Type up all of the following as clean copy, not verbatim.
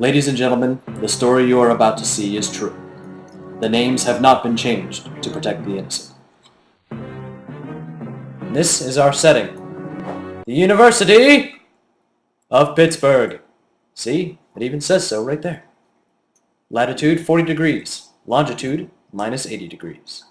Ladies and gentlemen, the story you are about to see is true. The names have not been changed to protect the innocent. This is our setting. The University of Pittsburgh. See? It even says so right there. Latitude 40 degrees. Longitude minus 80 degrees.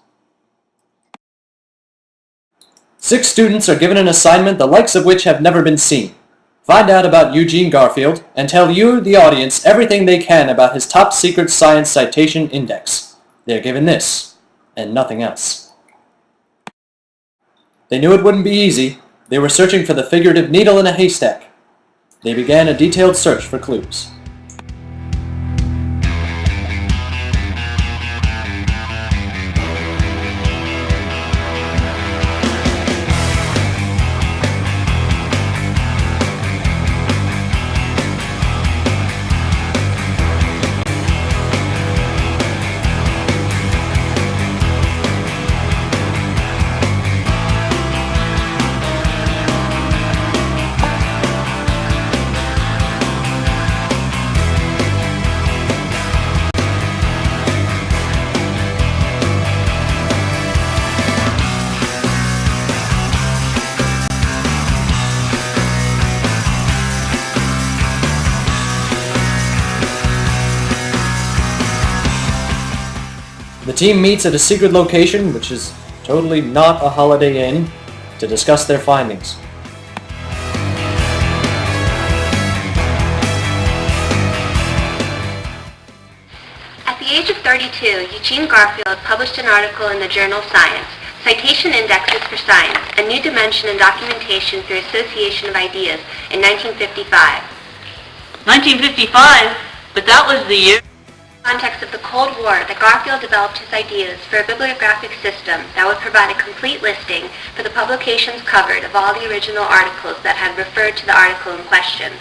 6 students are given an assignment the likes of which have never been seen. Find out about Eugene Garfield and tell you, the audience, everything they can about his top secret science citation index. They are given this, and nothing else. They knew it wouldn't be easy. They were searching for the figurative needle in a haystack. They began a detailed search for clues. The team meets at a secret location, which is totally not a Holiday Inn, to discuss their findings. At the age of 32, Eugene Garfield published an article in the journal Science, Citation Indexes for Science, a New Dimension in Documentation through Association of Ideas, in 1955. 1955? But that was the year... In the context of the Cold War, that Garfield developed his ideas for a bibliographic system that would provide a complete listing for the publications covered of all the original articles that had referred to the article in question.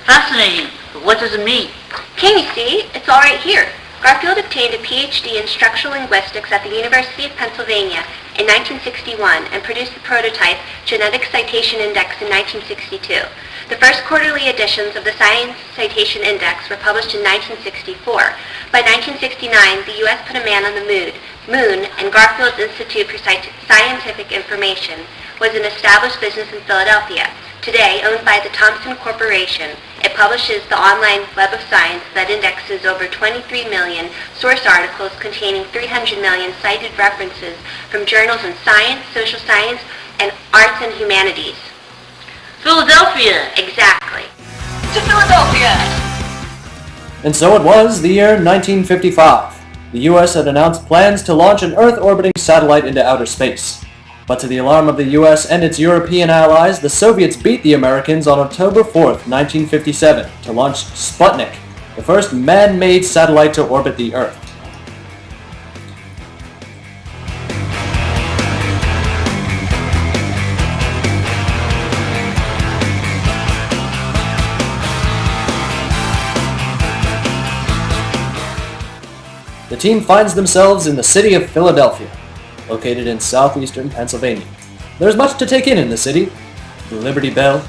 Fascinating, but what does it mean? Can you see? It's all right here. Garfield obtained a PhD in structural linguistics at the University of Pennsylvania in 1961 and produced the prototype Genetic Citation Index in 1962. The first quarterly editions of the Science Citation Index were published in 1964. By 1969, the U.S. put a man on the moon, and Garfield's Institute for Scientific Information was an established business in Philadelphia. Today, owned by the Thomson Corporation, it publishes the online Web of Science that indexes over 23 million source articles containing 300 million cited references from journals in science, social science, and arts and humanities. Philadelphia! Exactly. To Philadelphia! And so it was the year 1955. The U.S. had announced plans to launch an Earth-orbiting satellite into outer space. But to the alarm of the U.S. and its European allies, the Soviets beat the Americans on October 4th, 1957, to launch Sputnik, the first man-made satellite to orbit the Earth. The team finds themselves in the city of Philadelphia, located in southeastern Pennsylvania. There's much to take in the city: the Liberty Bell,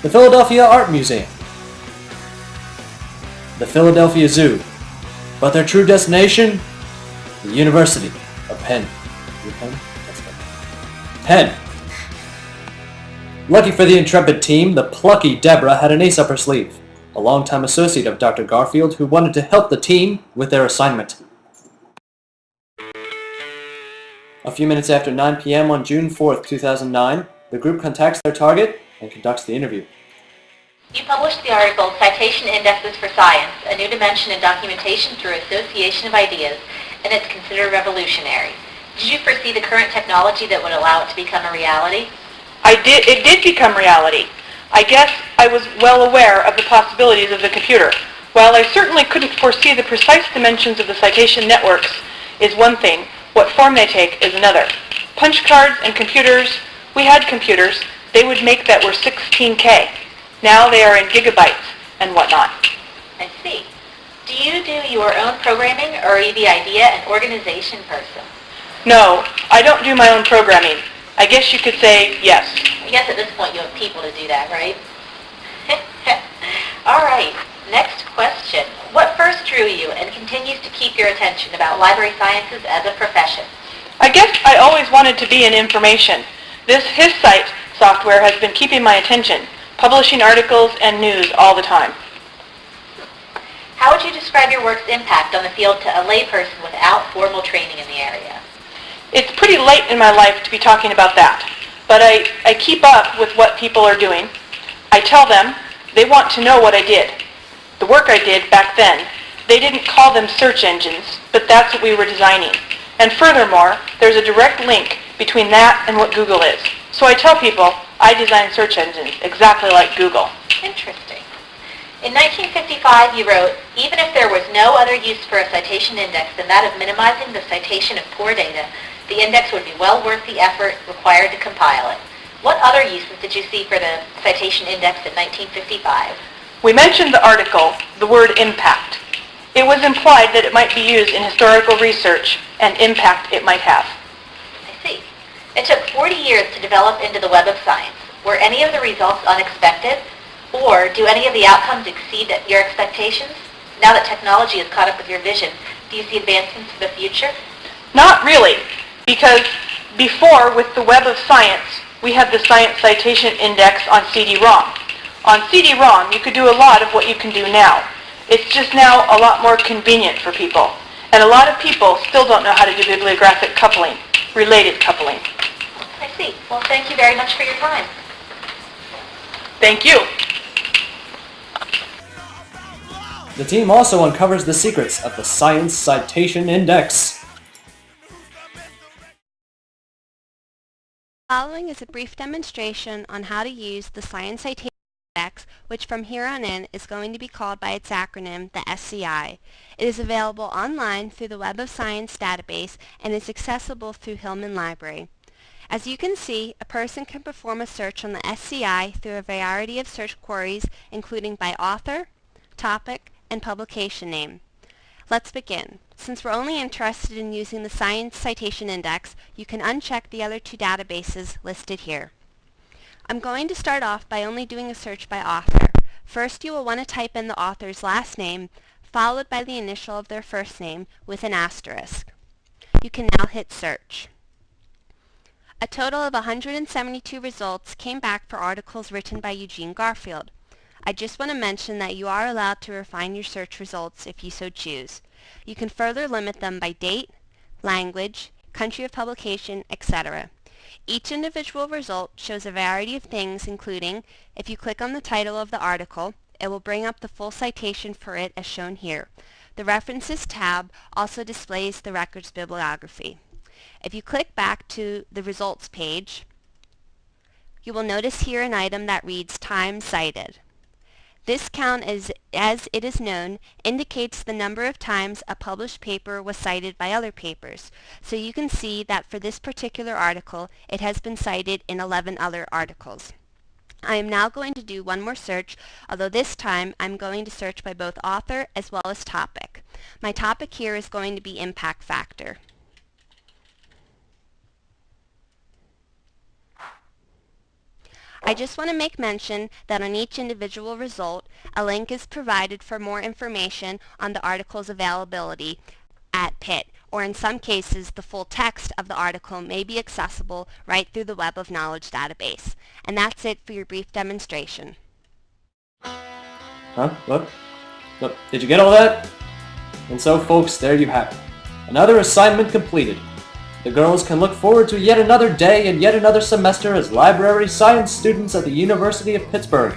the Philadelphia Art Museum, the Philadelphia Zoo, but their true destination, the University of Penn. Penn. Lucky for the intrepid team, the plucky Deborah had an ace up her sleeve, a longtime associate of Dr. Garfield who wanted to help the team with their assignment. A few minutes after 9 p.m. on June 4th, 2009, the group contacts their target and conducts the interview. You published the article Citation Indexes for Science, a New Dimension in Documentation through Association of Ideas, and it's considered revolutionary. Did you foresee the current technology that would allow it to become a reality? It did become reality. I guess I was well aware of the possibilities of the computer. While I certainly couldn't foresee the precise dimensions of the citation networks is one thing, what form they take is another. Punch cards and computers, we had computers, they would make that were 16K. Now they are in gigabytes and whatnot. I see. Do you do your own programming, or are you the idea and organization person? No, I don't do my own programming. I guess you could say yes. I guess at this point you have people to do that, right? All right, next question. What first drew you and continues to keep your attention about library sciences as a profession? I guess I always wanted to be in information. This HisSite software has been keeping my attention, publishing articles and news all the time. How would you describe your work's impact on the field to a layperson without formal training in the area? It's pretty late in my life to be talking about that, but I keep up with what people are doing. I tell them they want to know what I did. The work I did back then, they didn't call them search engines, but that's what we were designing. And furthermore, there's a direct link between that and what Google is. So I tell people I design search engines exactly like Google. Interesting. In 1955, you wrote, "Even if there was no other use for a citation index than that of minimizing the citation of poor data, the index would be well worth the effort required to compile it." What other uses did you see for the citation index in 1955? We mentioned the article, the word impact. It was implied that it might be used in historical research and impact it might have. I see. It took 40 years to develop into the web of science. Were any of the results unexpected? Or do any of the outcomes exceed your expectations? Now that technology has caught up with your vision, do you see advancements for the future? Not really, because before, with the Web of Science, we had the Science Citation Index on CD-ROM. On CD-ROM, you could do a lot of what you can do now. It's just now a lot more convenient for people. And a lot of people still don't know how to do bibliographic coupling, related coupling. I see. Well, thank you very much for your time. Thank you. The team also uncovers the secrets of the Science Citation Index. Following is a brief demonstration on how to use the Science Citation Index, which from here on in is going to be called by its acronym, the SCI. It is available online through the Web of Science database and is accessible through Hillman Library. As you can see, a person can perform a search on the SCI through a variety of search queries, including by author, topic, and publication name. Let's begin. Since we're only interested in using the Science Citation Index, you can uncheck the other two databases listed here. I'm going to start off by only doing a search by author. First, you will want to type in the author's last name, followed by the initial of their first name with an asterisk. You can now hit search. A total of 172 results came back for articles written by Eugene Garfield. I just want to mention that you are allowed to refine your search results if you so choose. You can further limit them by date, language, country of publication, etc. Each individual result shows a variety of things, including, if you click on the title of the article, it will bring up the full citation for it as shown here. The References tab also displays the record's bibliography. If you click back to the results page, you will notice here an item that reads Time Cited. This count, as it is known, indicates the number of times a published paper was cited by other papers. So you can see that for this particular article, it has been cited in 11 other articles. I am now going to do one more search, although this time I'm going to search by both author as well as topic. My topic here is going to be impact factor. I just want to make mention that on each individual result, a link is provided for more information on the article's availability at PIT, or in some cases, the full text of the article may be accessible right through the Web of Knowledge database. And that's it for your brief demonstration. Huh? What? Did you get all that? And so, folks, there you have it. Another assignment completed. The girls can look forward to yet another day and yet another semester as library science students at the University of Pittsburgh.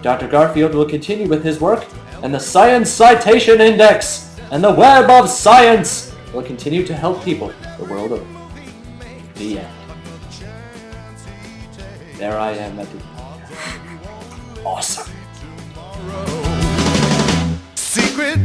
Dr. Garfield will continue with his work, and the Science Citation Index and the Web of Science will continue to help people the world over. The end. There I am at the... Awesome. Secret